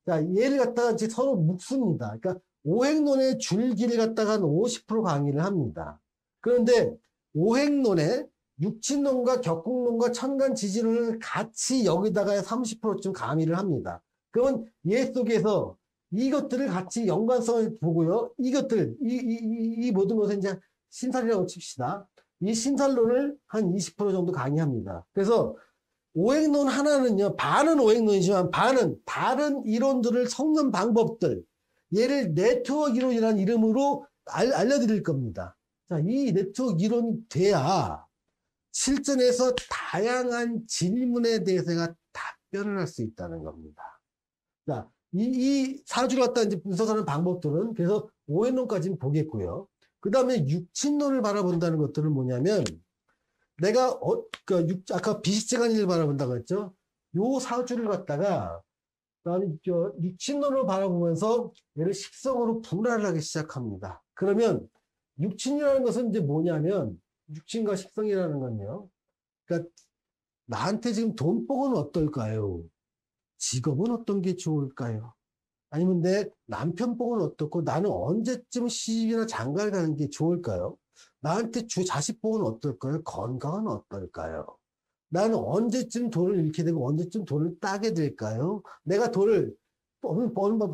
자, 얘를 갖다가 이제 서로 묶습니다. 그러니까 오행론의 줄기를 갖다가 50% 강의를 합니다. 그런데 오행론의 육친론과 격국론과 천간 지지론을 같이 여기다가 30%쯤 강의를 합니다. 그러면 얘 속에서 이것들을 같이 연관성을 보고요. 이것들, 이 모든 것을 이제 신살이라고 칩시다. 이 신살론을 한 20% 정도 강의합니다. 그래서 오행론 하나는요, 반은 오행론이지만 반은 다른 이론들을 섞는 방법들, 얘를 네트워크 이론이라는 이름으로 알려드릴 겁니다. 자, 이 네트워크 이론이 돼야 실전에서 다양한 질문에 대해서가 답변을 할 수 있다는 겁니다. 자, 이 사주를 갖다 이제 분석하는 방법들은 그래서 오행론까지는 보겠고요. 그 다음에 육친론을 바라본다는 것들은 뭐냐면 내가 아까 비식재간인을 바라본다고 했죠. 요 사주를 갖다가 나는 육친론을 바라보면서 얘를 식성으로 분할을 하기 시작합니다. 그러면 육친이라는 것은 이제 뭐냐면 육친과 식성이라는 건요. 그러니까 나한테 지금 돈복은 어떨까요? 직업은 어떤 게 좋을까요? 아니면 내 남편복은 어떻고 나는 언제쯤 시집이나 장가를 가는 게 좋을까요? 나한테 자식복은 어떨까요? 건강은 어떨까요? 나는 언제쯤 돈을 잃게 되고 언제쯤 돈을 따게 될까요? 내가 돈을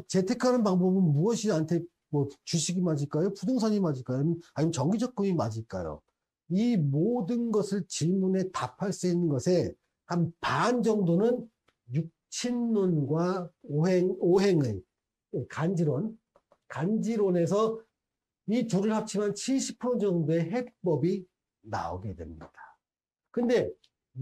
재테크하는 방법은 무엇이 나한테 뭐 주식이 맞을까요? 부동산이 맞을까요? 아니면 정기적금이 맞을까요? 이 모든 것을 질문에 답할 수 있는 것에 한 반 정도는 육친론과 오행의 간지론에서 이 둘을 합치면 70% 정도의 해법이 나오게 됩니다. 근데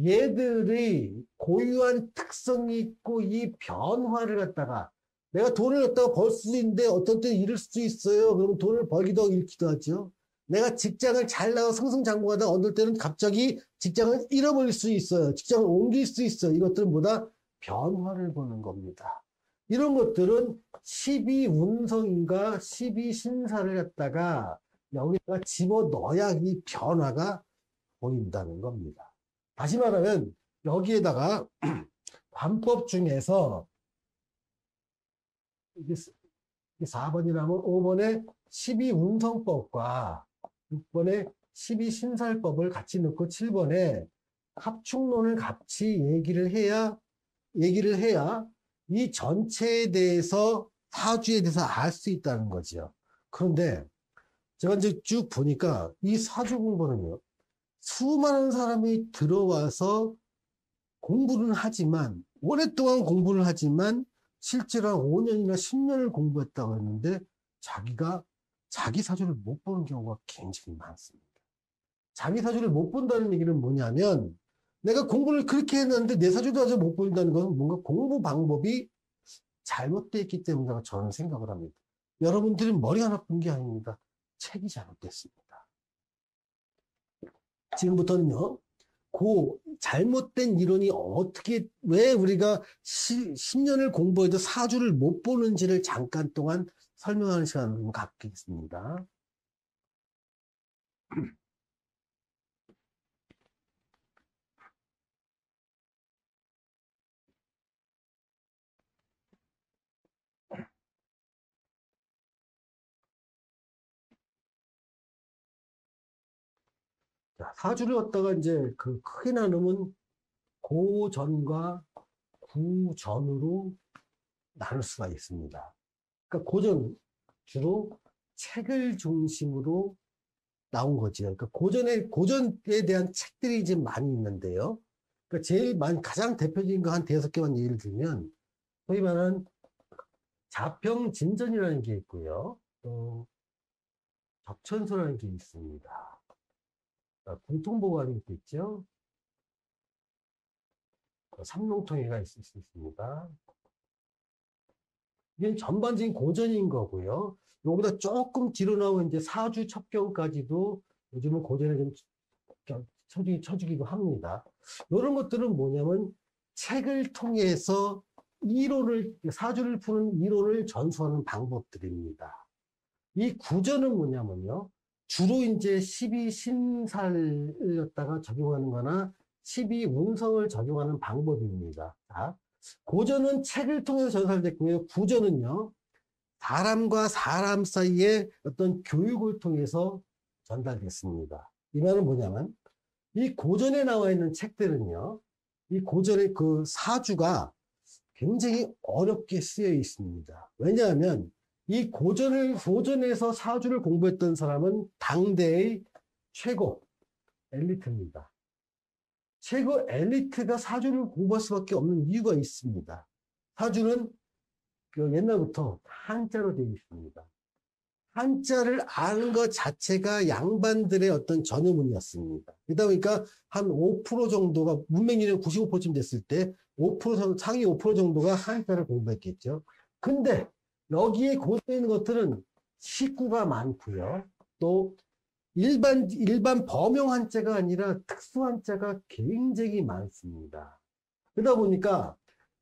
얘들이 고유한 특성이 있고 이 변화를 갖다가 내가 돈을 갖다가 벌 수도 있는데 어떤 때는 잃을 수도 있어요. 그러면 돈을 벌기도 하고 잃기도 하죠. 내가 직장을 잘 나가 승승장구하다 어떨 때는 갑자기 직장을 잃어버릴 수 있어요. 직장을 옮길 수 있어요. 이것들은 뭐다? 변화를 보는 겁니다. 이런 것들은 12운성인가 12신사를 갖다가 여기다가 집어넣어야 이 변화가 보인다는 겁니다. 다시 말하면 여기에다가 관법 중에서 이게 4번이라면 5번에 12운성법과 6번에 12신살법을 같이 넣고 7번에 합충론을 같이 얘기를 해야 이 전체에 대해서 사주에 대해서 알 수 있다는 거죠. 그런데 제가 이제 쭉 보니까 이 사주 공부는요. 수많은 사람이 들어와서 공부는 하지만 오랫동안 공부를 하지만 실제로 한 5년이나 10년을 공부했다고 했는데 자기가 자기 사주를 못 보는 경우가 굉장히 많습니다. 자기 사주를 못 본다는 얘기는 뭐냐면 내가 공부를 그렇게 했는데 내 사주도 아직 못 본다는 것은 뭔가 공부 방법이 잘못되어 있기 때문이라고 저는 생각을 합니다. 여러분들이 머리가 나쁜 게 아닙니다. 책이 잘못됐습니다. 지금부터는요. 그 잘못된 이론이 어떻게 왜 우리가 10년을 공부해도 사주를 못 보는지를 잠깐 동안 설명하는 시간을 갖겠습니다. 자, 사주를 갖다가 이제 그 크게 나누면 고전과 구전으로 나눌 수가 있습니다. 그러니까 고전 주로 책을 중심으로 나온 거죠. 그러니까 고전에 대한 책들이 이제 많이 있는데요. 그러니까 가장 대표적인 거 한 5개만 예를 들면 소위 말하는 자평진전이라는 게 있고요. 또 접천소라는 게 있습니다. 공통보고하는 것도 있죠. 삼롱통해가 있을 수 있습니다. 이게 전반적인 고전인 거고요. 여기다 조금 뒤로 나온 이제 사주 첩경까지도 요즘은 고전에 좀 쳐주기도 합니다. 이런 것들은 뭐냐면 책을 통해서 사주를 푸는 이론을 전수하는 방법들입니다. 이 구전은 뭐냐면요. 주로 이제 12신살을 갖다가 적용하는 거나 12운성을 적용하는 방법입니다. 자, 고전은 책을 통해서 전달됐고요. 구전은요. 사람과 사람 사이의 어떤 교육을 통해서 전달됐습니다. 이 말은 뭐냐면 이 고전에 나와 있는 책들은요. 이 고전의 그 사주가 굉장히 어렵게 쓰여 있습니다. 왜냐하면 이 고전에서 사주를 공부했던 사람은 당대의 최고 엘리트입니다. 최고 엘리트가 사주를 공부할 수밖에 없는 이유가 있습니다. 사주는 옛날부터 한자로 되어 있습니다. 한자를 아는 것 자체가 양반들의 어떤 전유문이었습니다. 그러다 보니까 한 5% 정도가 문맹률이 95%쯤 됐을 때 5% 상위 5% 정도가 한자를 공부했겠죠. 근데 여기에 고대에 있는 것들은 식구가 많고요. 또 일반 범용 한자가 아니라 특수 한자가 굉장히 많습니다. 그러다 보니까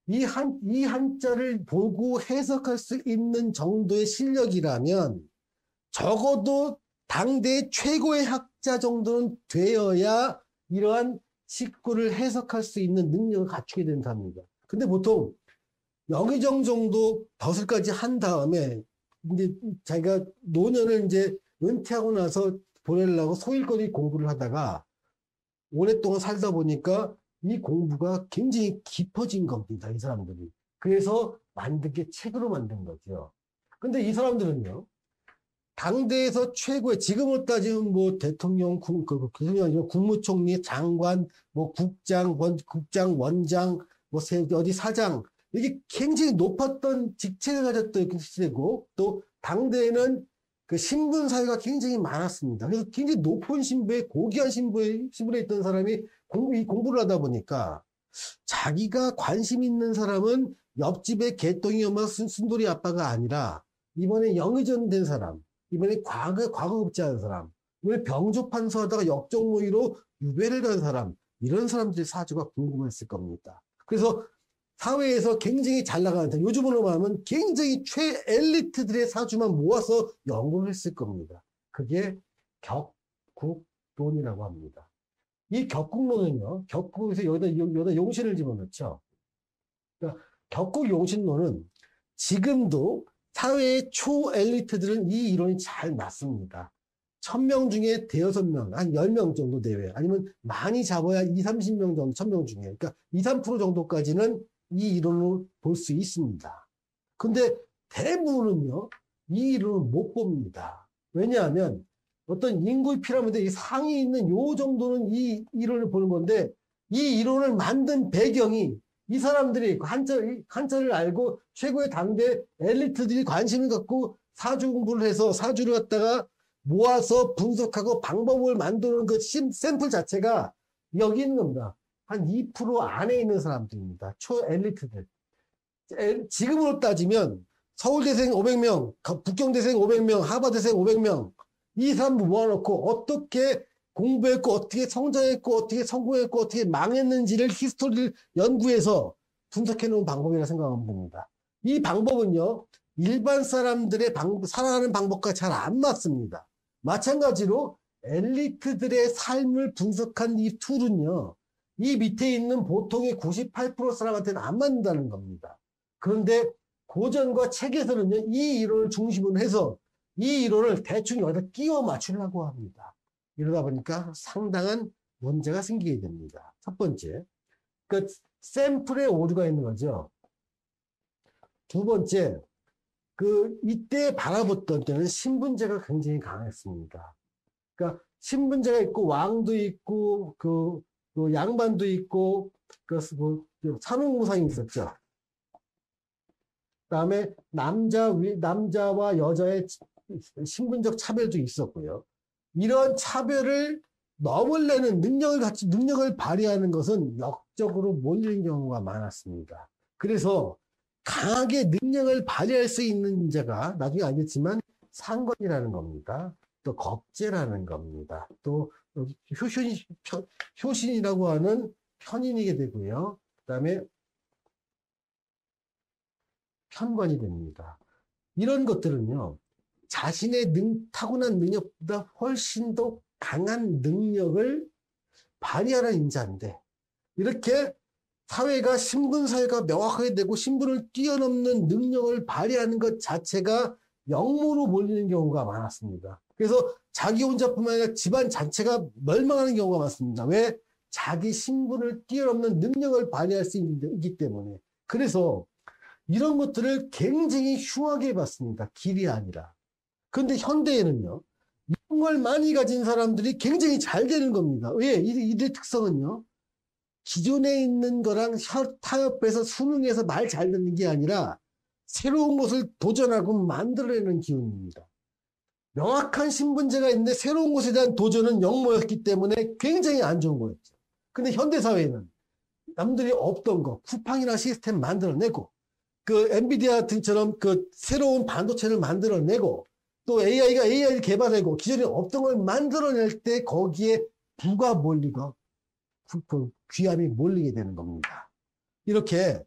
이 한자를 보고 해석할 수 있는 정도의 실력이라면 적어도 당대 최고의 학자 정도는 되어야 이러한 식구를 해석할 수 있는 능력을 갖추게 된답니다. 근데 보통 영의정 정도 벼슬까지 한 다음에 이제 자기가 노년을 이제 은퇴하고 나서 보내려고 소일거리 공부를 하다가 오랫동안 살다 보니까 이 공부가 굉장히 깊어진 겁니다. 이 사람들이. 그래서 만든 게 책으로 만든 거죠. 근데 이 사람들은요, 당대에서 최고의, 지금으로 따지면 뭐 대통령, 국무총리, 장관, 뭐 국장, 원장, 뭐 어디 사장, 이게 굉장히 높았던 직책을 가졌던 시대고, 또 당대에는 그 신분 사회가 굉장히 많았습니다. 그래서 굉장히 높은 신부에, 고귀한 신분에 있던 사람이 공부를 하다 보니까 자기가 관심 있는 사람은 옆집의 개똥이 엄마 순돌이 아빠가 아니라 이번에 영의정 사람, 이번에 과거급제한 사람, 이번에 병조판서 하다가 역적모의로 유배를 간 사람, 이런 사람들의 사주가 궁금했을 겁니다. 그래서 사회에서 굉장히 잘 나가는, 요즘으로 말하면 굉장히 최엘리트들의 사주만 모아서 연구를 했을 겁니다. 그게 격국론이라고 합니다. 이 격국론은요, 격국에서 여기다 용신을 집어넣죠. 그러니까 격국용신론은 지금도 사회의 초엘리트들은 이 이론이 잘 맞습니다. 1000명 중에 대여섯 명, 한 10명 정도 내외, 아니면 많이 잡아야 2, 30명 정도, 1000명 중에. 그러니까 2, 3% 정도까지는 이 이론을 볼 수 있습니다. 근데 대부분은요, 이 이론을 못 봅니다. 왜냐하면 어떤 인구의 피라미드 이 상위 있는 요 정도는 이 이론을 보는 건데, 이 이론을 만든 배경이 이 사람들이 한자를 알고 최고의 당대 엘리트들이 관심을 갖고 사주 공부를 해서 사주를 갖다가 모아서 분석하고 방법을 만드는 그 샘플 자체가 여기 있는 겁니다. 한 2% 안에 있는 사람들입니다. 초엘리트들. 지금으로 따지면 서울대생 500명, 북경대생 500명, 하버드생 500명, 이 사람들 모아놓고 어떻게 공부했고, 어떻게 성장했고, 어떻게 성공했고, 어떻게 망했는지를 히스토리를 연구해서 분석해 놓은 방법이라 생각하면 됩니다. 이 방법은요, 일반 사람들의 살아가는 방법과 잘 안 맞습니다. 마찬가지로 엘리트들의 삶을 분석한 이 툴은요, 이 밑에 있는 보통의 98% 사람한테는 안 맞는다는 겁니다. 그런데 고전과 책에서는요, 이 이론을 중심으로 해서 이 이론을 대충 여기다 끼워 맞추려고 합니다. 이러다 보니까 상당한 문제가 생기게 됩니다. 첫 번째, 그 샘플에 오류가 있는 거죠. 두 번째, 이때 바라봤던 때는 신분제가 굉장히 강했습니다. 그러니까 신분제가 있고 왕도 있고 양반도 있고 산후무상이 있었죠. 그다음에 남자와 여자의 신분적 차별도 있었고요. 이런 차별을 넘으려는 능력을 발휘하는 것은 역적으로 몰리는 경우가 많았습니다. 그래서 강하게 능력을 발휘할 수 있는 자가 나중에 알겠지만 상건이라는 겁니다. 또 겁제라는 겁니다. 또 효신이라고 하는 편인이게 되고요. 그다음에 편관이 됩니다. 이런 것들은요, 자신의 타고난 능력보다 훨씬 더 강한 능력을 발휘하는 인자인데, 이렇게 사회가 신분사회가 명확하게 되고 신분을 뛰어넘는 능력을 발휘하는 것 자체가 역모로 몰리는 경우가 많았습니다. 그래서 자기 혼자뿐만 아니라 집안 자체가 멸망하는 경우가 많습니다. 왜? 자기 신분을 뛰어넘는 능력을 발휘할 수 있기 때문에. 그래서 이런 것들을 굉장히 흉하게 봤습니다. 길이 아니라. 그런데 현대에는요, 이런 걸 많이 가진 사람들이 굉장히 잘 되는 겁니다. 왜? 이들의 특성은요, 기존에 있는 거랑 타협해서 수능해서 말 잘 듣는 게 아니라 새로운 것을 도전하고 만들어내는 기운입니다. 명확한 신분제가 있는데 새로운 것에 대한 도전은 역모였기 때문에 굉장히 안 좋은 거였죠. 근데 현대사회는 남들이 없던 거, 쿠팡이나 시스템 만들어내고, 엔비디아 등처럼 새로운 반도체를 만들어내고, 또 AI를 개발하고, 기존에 없던 걸 만들어낼 때 거기에 부가 몰리고, 귀함이 몰리게 되는 겁니다. 이렇게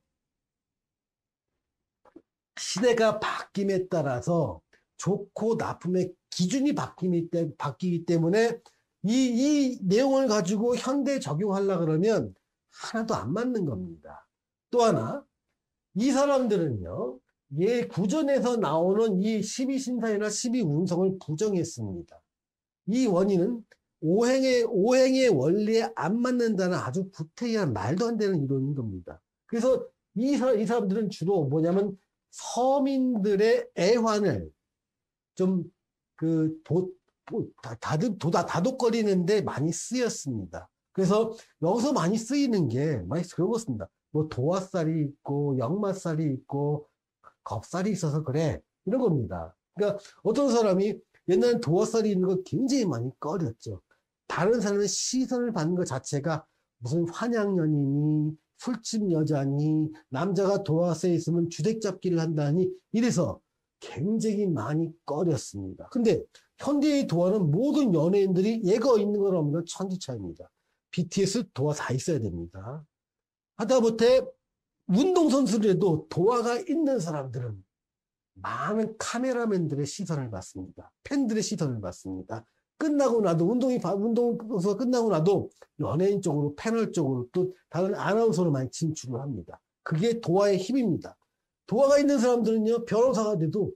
시대가 바뀜에 따라서 좋고 나쁨의 기준이 바뀌기 때문에 이 내용을 가지고 현대에 적용하려고 그러면 하나도 안 맞는 겁니다. 또 하나, 이 사람들은요, 구전에서 나오는 이 12신사이나 12운성을 부정했습니다. 이 원인은 오행의 원리에 안 맞는다는 아주 구태의한 말도 안 되는 이론인 겁니다. 그래서 이 사람들은 주로 뭐냐면 서민들의 애환을 좀 다독거리는데 많이 쓰였습니다. 그래서 여기서 많이 쓰이는 게 많이 그런 거 씁니다. 뭐 도화살이 있고 역마살이 있고 겁살이 있어서 그래 이런 겁니다. 그러니까 어떤 사람이 옛날엔 도화살이 있는 거 굉장히 많이 꺼렸죠. 다른 사람의 시선을 받는 것 자체가 무슨 환양연이니 술집 여자니 남자가 도화살에 있으면 주택 잡기를 한다니 이래서 굉장히 많이 꺼렸습니다. 근데 현대의 도화는 모든 연예인들이 얘가 있는 건 없는 건 천지차입니다. BTS 도화 다 있어야 됩니다. 하다못해 운동선수들에도 도화가 있는 사람들은 많은 카메라맨들의 시선을 받습니다. 팬들의 시선을 받습니다. 끝나고 나도 운동선수가 끝나고 나도 연예인 쪽으로 패널 쪽으로 또 다른 아나운서로 많이 진출을 합니다. 그게 도화의 힘입니다. 도화가 있는 사람들은요 변호사가 돼도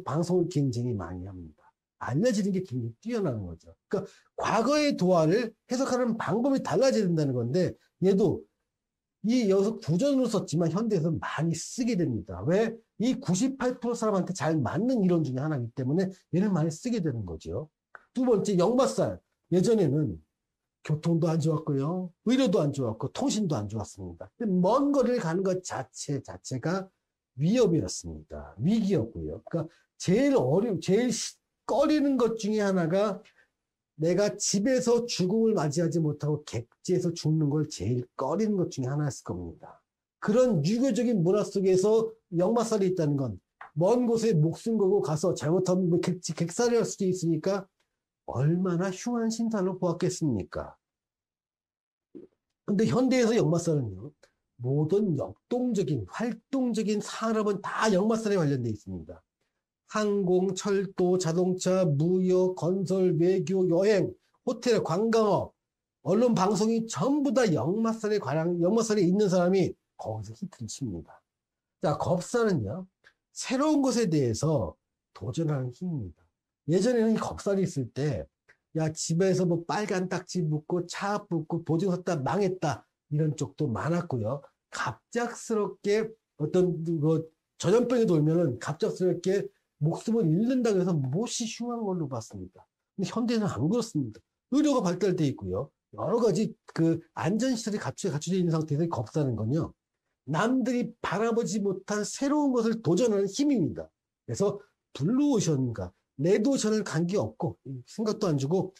방송을 굉장히 많이 합니다. 알려지는 게 굉장히 뛰어나는 거죠. 그러니까 과거의 도화를 해석하는 방법이 달라져야 된다는 건데 얘도 여기서 구전으로 썼지만 현대에서 많이 쓰게 됩니다. 왜? 이 98% 사람한테 잘 맞는 이론 중에 하나이기 때문에 얘를 많이 쓰게 되는 거죠. 두 번째, 역마살. 예전에는 교통도 안 좋았고요. 의료도 안 좋았고 통신도 안 좋았습니다. 먼 거리를 가는 것 자체가 위협이었습니다. 위기였고요. 그러니까 제일 꺼리는 것 중에 하나가 내가 집에서 죽음을 맞이하지 못하고 객지에서 죽는 걸 제일 꺼리는 것 중에 하나였을 겁니다. 그런 유교적인 문화 속에서 역마살이 있다는 건 먼 곳에 목숨 걸고 가서 잘못하면 객살이 할 수도 있으니까 얼마나 흉한 심산을 보았겠습니까? 근데 현대에서 역마살은요, 모든 역동적인, 활동적인 산업은 다 역마살에 관련되어 있습니다. 항공, 철도, 자동차, 무역, 건설, 외교, 여행, 호텔, 관광업, 언론, 방송이 전부 다 역마살에 있는 사람이 거기서 히트를 칩니다. 자, 겁살은요, 새로운 것에 대해서 도전하는 힘입니다. 예전에는 겁살이 있을 때, 야, 집에서 뭐 빨간 딱지 붙고 차 붙고 보증 섰다 망했다. 이런 쪽도 많았고요. 갑작스럽게 어떤 전염병이 돌면은 갑작스럽게 목숨을 잃는다고 해서 몹시 흉한 걸로 봤습니다. 근데 현대는 안 그렇습니다. 의료가 발달돼 있고요. 여러 가지 안전시설이 갖춰져 있는 상태에서 겁사는 건요. 남들이 바라보지 못한 새로운 것을 도전하는 힘입니다. 그래서 블루오션과 레드오션을 관계없고 생각도 안 주고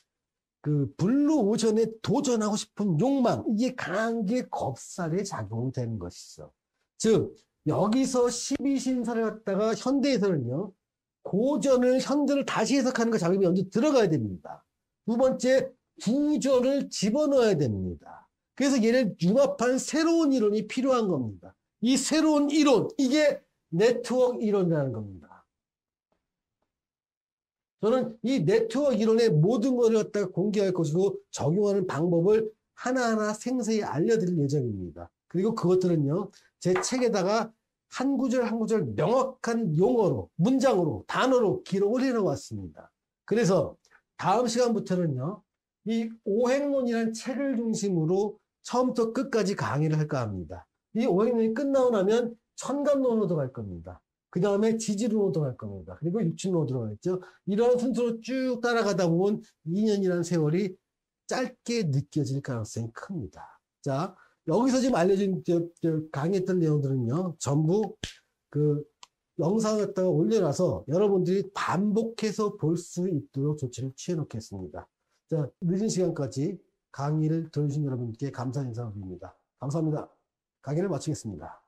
블루오션에 도전하고 싶은 욕망 이게 강한 게 겁살에 작용되는 것이죠. 즉 여기서 12신사를 갖다가 현대에서는요. 고전을 현대를 다시 해석하는 거 작업이 먼저 들어가야 됩니다. 두 번째 구전을 집어넣어야 됩니다. 그래서 얘를 융합한 새로운 이론이 필요한 겁니다. 이 새로운 이론 이게 네트워크 이론이라는 겁니다. 저는 이 네트워크 이론의 모든 것을 갖다가 공개할 것이고 적용하는 방법을 하나하나 생생히 알려드릴 예정입니다. 그리고 그것들은요. 제 책에다가 한 구절 한 구절 명확한 용어로, 문장으로, 단어로 기록을 해놓았습니다. 그래서 다음 시간부터는요. 이 오행론이라는 책을 중심으로 처음부터 끝까지 강의를 할까 합니다. 이 오행론이 끝나고 나면 천간론으로 들어갈 겁니다. 그 다음에 지지론으로 들어갈 겁니다. 그리고 육친론으로 들어가겠죠. 이런 순서로 쭉 따라가다 보면 2년이라는 세월이 짧게 느껴질 가능성이 큽니다. 자, 여기서 지금 알려진 강의했던 내용들은요. 전부 영상을 갖다가 올려놔서 여러분들이 반복해서 볼 수 있도록 조치를 취해 놓겠습니다. 자, 늦은 시간까지 강의를 들어주신 여러분께 감사 인사드립니다. 감사합니다. 강의를 마치겠습니다.